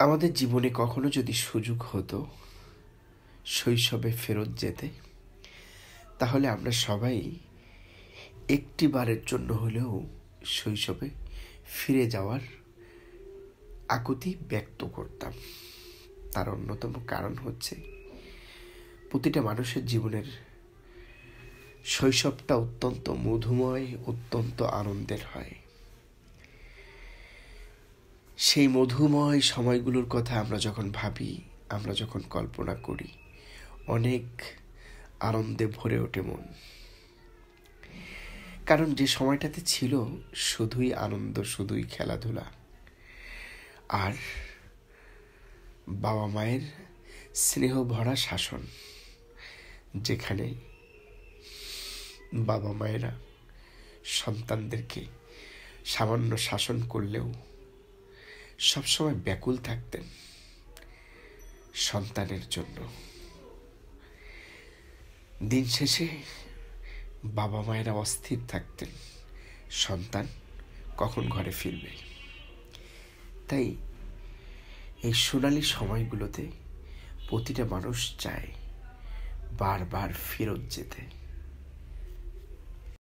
আমাদের জীবনে কখনো যদি সুযোগ হতো শৈশবে ফেরত যেতে, তাহলে আমরা সবাই একটি বারের জন্য হলেও শৈশবে ফিরে যাওয়ার আকুতি ব্যক্ত করতাম। তার অন্যতম কারণ হচ্ছে প্রতিটা মানুষের জীবনের শৈশবটা অত্যন্ত মধুময়, অত্যন্ত আনন্দের হয়। সেই মধুময় সময়গুলোর কথা আমরা যখন ভাবি, আমরা যখন কল্পনা করি, অনেক আনন্দে ভরে ওঠে মন। কারণ যে সময়টাতে ছিল শুধুই আনন্দ, শুধুই খেলাধুলা, আর বাবা মায়ের স্নেহ ভরা শাসন, যেখানে বাবা মায়েরা সন্তানদেরকে সামান্য শাসন করলেও সবসময় ব্যাকুল থাকতেন সন্তানের জন্য। দিন শেষে বাবা মায়েরা অস্থির থাকতেন সন্তান কখন ঘরে ফিরবে। তাই এই সোনালি সময়গুলোতে প্রতিটা মানুষ চায় বারবার ফেরত যেতে।